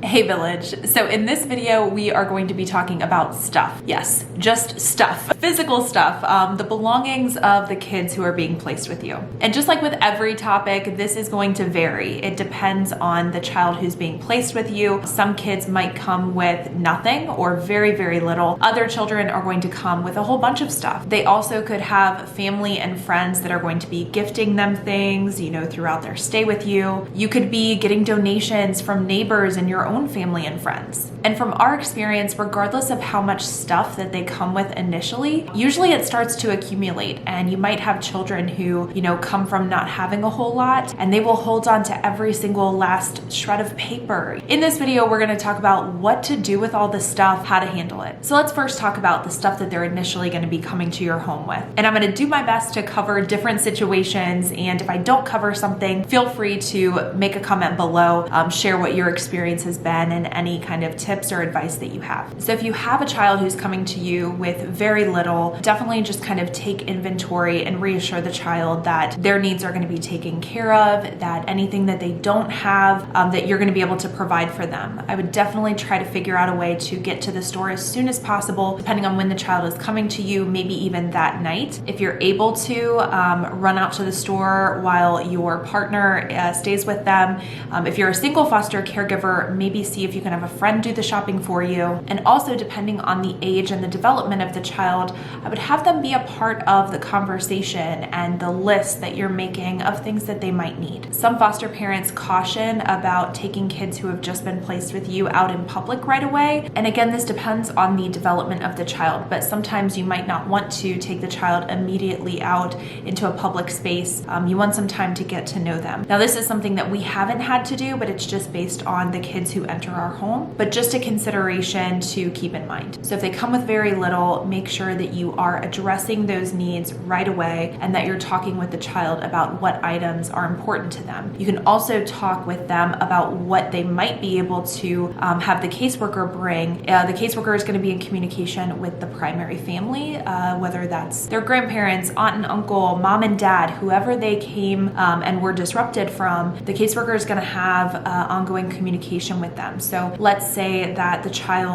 Hey Village. So in this video, we are going to be talking about stuff. Yes, just stuff. Physical stuff, the belongings of the kids who are being placed with you. And just like with every topic, this is going to vary. It depends on the child who's being placed with you. Some kids might come with nothing or very, very little. Other children are going to come with a whole bunch of stuff. They also could have family and friends that are going to be gifting them things, throughout their stay with you. You could be getting donations from neighbors and your own family and friends. And from our experience, regardless of how much stuff that they come with initially, usually it starts to accumulate, and you might have children who, come from not having a whole lot, and they will hold on to every single last shred of paper. In this video, we're going to talk about what to do with all this stuff, how to handle it. So let's first talk about the stuff that they're initially going to be coming to your home with. And I'm going to do my best to cover different situations, and if I don't cover something, feel free to make a comment below, share what your experience has been and any kind of tips or advice that you have. So if you have a child who's coming to you with very little, definitely just kind of take inventory and reassure the child that their needs are going to be taken care of, that anything that they don't have, that you're going to be able to provide for them. I would definitely try to figure out a way to get to the store as soon as possible, depending on when the child is coming to you, maybe even that night. If you're able to run out to the store while your partner stays with them. If you're a single foster caregiver, maybe see if you can have a friend do the shopping for you. And also, depending on the age and the development of the child, I would have them be a part of the conversation and the list that you're making of things that they might need. Some foster parents caution about taking kids who have just been placed with you out in public right away. And again, this depends on the development of the child, but sometimes you might not want to take the child immediately out into a public space. You want some time to get to know them. Now, this is something that we haven't had to do, but it's just based on the kids who enter our home, but just a consideration to keep in mind. So if they come with very little, make sure that you are addressing those needs right away and that you're talking with the child about what items are important to them. You can also talk with them about what they might be able to have the caseworker bring. The caseworker is going to be in communication with the primary family, whether that's their grandparents, aunt and uncle, mom and dad, whoever they came and were disrupted from. The caseworker is going to have ongoing communication with them. So let's say that the child,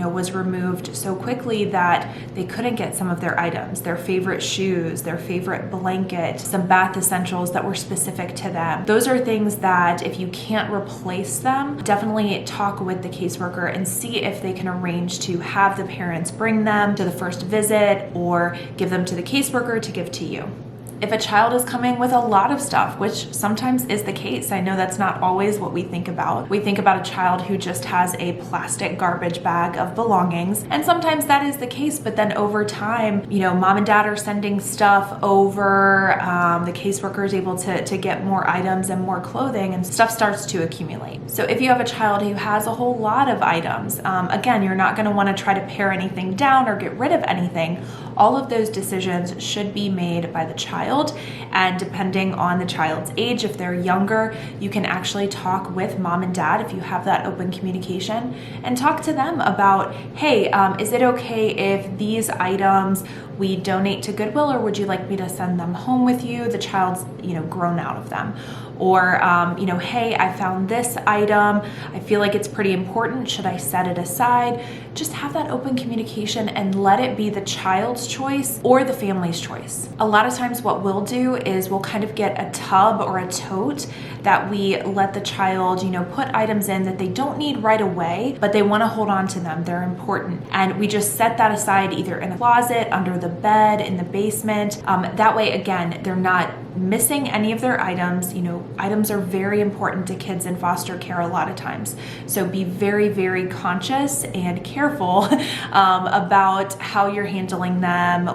was removed so quickly that they couldn't get some of their items, their favorite shoes, their favorite blanket, some bath essentials that were specific to them. Those are things that if you can't replace them, definitely talk with the caseworker and see if they can arrange to have the parents bring them to the first visit or give them to the caseworker to give to you. If a child is coming with a lot of stuff, which sometimes is the case, I know that's not always what we think about. We think about a child who just has a plastic garbage bag of belongings, and sometimes that is the case, but then over time, mom and dad are sending stuff over, the caseworker is able to get more items and more clothing, and stuff starts to accumulate. So if you have a child who has a whole lot of items, again, you're not going to want to try to pare anything down or get rid of anything. All of those decisions should be made by the child. And depending on the child's age, if they're younger, you can actually talk with mom and dad if you have that open communication and talk to them about, hey, is it okay if these items we donate to Goodwill, or would you like me to send them home with you? The child's, grown out of them. Or, hey, I found this item. I feel like it's pretty important. Should I set it aside? Just have that open communication and let it be the child's choice or the family's choice. A lot of times what we'll do is we'll kind of get a tub or a tote that we let the child, put items in that they don't need right away, but they want to hold on to them. They're important. And we just set that aside either in a closet, under the bed, in the basement. That way, again, they're not missing any of their items. Items are very important to kids in foster care a lot of times. So be very, very conscious and careful about how you're handling them,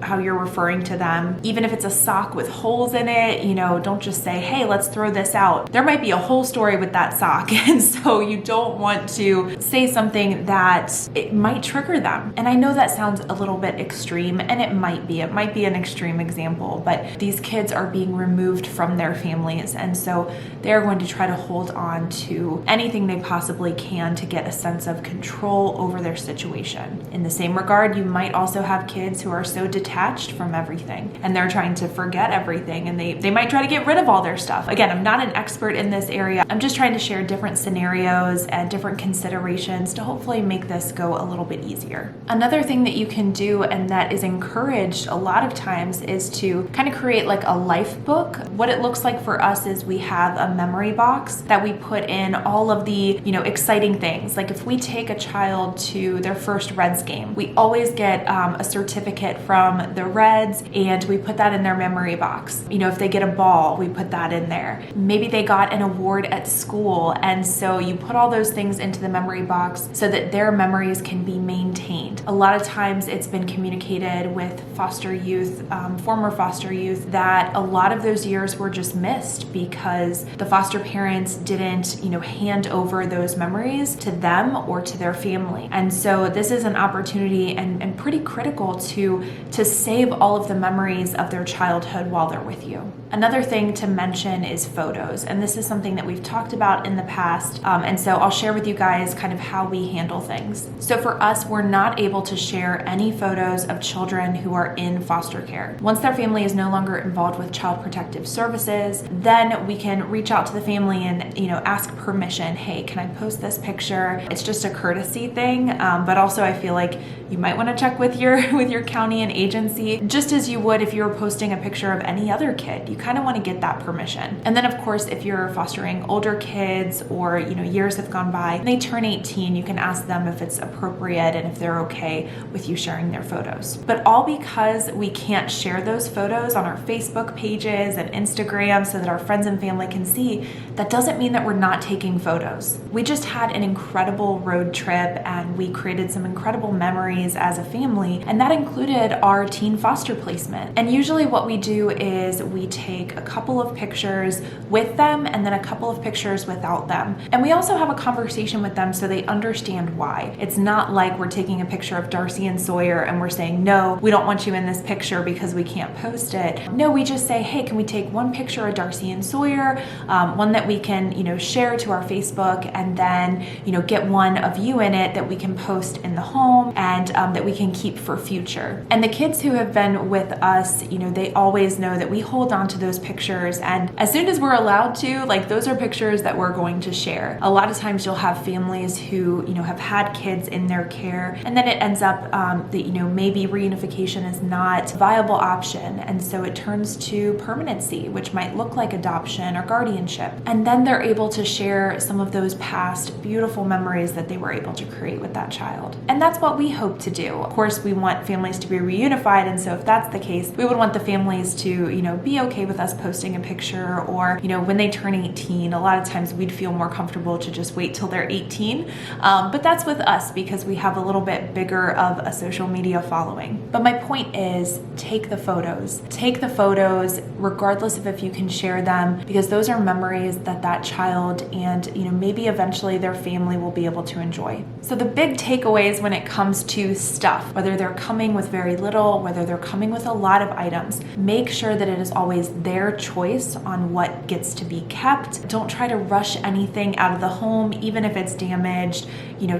how you're referring to them. Even if it's a sock with holes in it, don't just say, hey, let's throw this out. There might be a whole story with that sock. And so you don't want to say something that it might trigger them. And I know that sounds a little bit extreme, and it might be an extreme example, but these kids are being removed from their families, and so they're going to try to hold on to anything they possibly can to get a sense of control over their situation. In the same regard, you might also have kids who are so detached from everything and they're trying to forget everything, and they might try to get rid of all their stuff. Again, Again, I'm not an expert in this area. I'm just trying to share different scenarios and different considerations to hopefully make this go a little bit easier. Another thing that you can do, and that is encouraged a lot of times, is to kind of create like a life book. What it looks like for us is we have a memory box that we put in all of the, exciting things. Like if we take a child to their first Reds game, we always get a certificate from the Reds and we put that in their memory box. If they get a ball, we put that in there. Maybe they got an award at school, and so you put all those things into the memory box so that their memories can be maintained. A lot of times it's been communicated with foster youth, former foster youth, that a lot of those years were just missed because the foster parents didn't, hand over those memories to them or to their family. And so this is an opportunity and pretty critical to save all of the memories of their childhood while they're with you. Another thing to mention is photos, and this is something that we've talked about in the past, and so I'll share with you guys kind of how we handle things. So for us, we're not able to share any photos of children who are in foster care. Once their family is no longer involved with Child Protective Services, then we can reach out to the family and ask permission. Hey, can I post this picture? It's just a courtesy thing, but also I feel like you might want to check with your county and agency, just as you would if you were posting a picture of any other kid. You kind of want to get that permission. And then of course, if you're fostering older kids or years have gone by and they turn 18, you can ask them if it's appropriate and if they're okay with you sharing their photos. But all because we can't share those photos on our Facebook pages and Instagram so that our friends and family can see, that doesn't mean that we're not taking photos. We just had an incredible road trip and we created some incredible memories as a family, and that included our teen foster placement. And usually what we do is we take a couple of pictures with them and then a couple of pictures without them. And we also have a conversation with them so they understand why. It's not like we're taking a picture of Darcy and Sawyer and we're saying, no, we don't want you in this picture because we can't post it. No, we just say, hey, can we take one picture of Darcy and Sawyer, one that we can, share to our Facebook, and then, get one of you in it that we can post in the home and that we can keep for future. And the kids who have been with us, they always know that we hold on to those pictures, and as soon as we're allowed to, those are pictures that we're going to share. A lot of times you'll have families who, have had kids in their care, and then it ends up that, maybe reunification is not a viable option, and so it turns to permanency, which might look like adoption or guardianship. And then they're able to share some of those past beautiful memories that they were able to create with that child. And that's what we hope to do. Of course, we want families to be reunified, and so if that's the case, we would want the families to, be okay with us posting a picture, or, when they turn 18, a lot of times we'd feel more comfortable to just wait till they're 18. But that's with us because we have a little bit bigger of a social media following. But my point is, take the photos. Take the photos regardless of if you can share them, because those are memories that that child and, maybe eventually their family will be able to enjoy. So the big takeaways when it comes to stuff, whether they're coming with very little, whether they're coming with a lot of items, make sure that it is always their choice on what gets to be kept. Don't try to rush anything out of the home, even if it's damaged.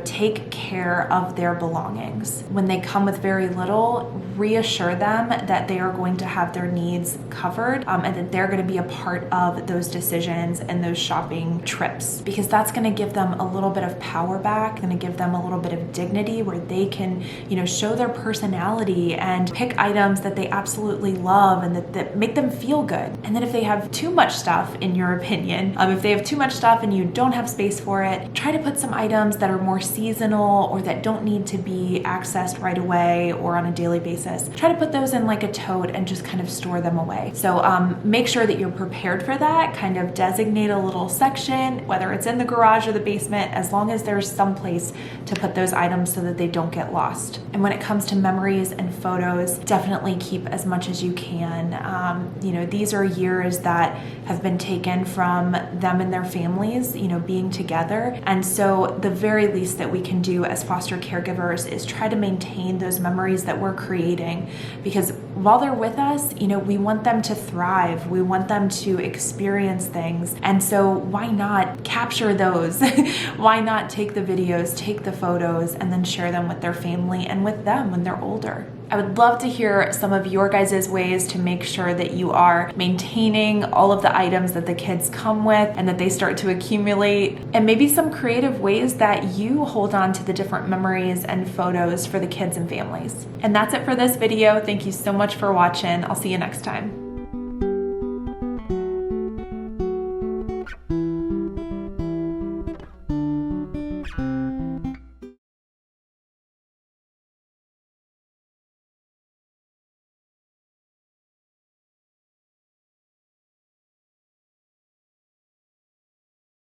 Take care of their belongings. When they come with very little, reassure them that they are going to have their needs covered, and that they're going to be a part of those decisions and those shopping trips, because that's going to give them a little bit of power back, going to give them a little bit of dignity where they can, show their personality and pick items that they absolutely love and that make them feel good. And then if they have too much stuff, in your opinion, if they have too much stuff and you don't have space for it, try to put some items that are more seasonal or that don't need to be accessed right away or on a daily basis. Try to put those in like a tote and just kind of store them away. So make sure that you're prepared for that. Kind of designate a little section, whether it's in the garage or the basement, as long as there's some place to put those items so that they don't get lost. And when it comes to memories and photos, definitely keep as much as you can. These are years that have been taken from them and their families, being together. And so the very least that we can do as foster caregivers is try to maintain those memories that we're creating, because while they're with us, we want them to thrive. We want them to experience things. And so why not capture those? Why not take the videos, take the photos, and then share them with their family and with them when they're older? I would love to hear some of your guys' ways to make sure that you are maintaining all of the items that the kids come with and that they start to accumulate, and maybe some creative ways that you hold on to the different memories and photos for the kids and families. And that's it for this video. Thank you so much for watching. I'll see you next time.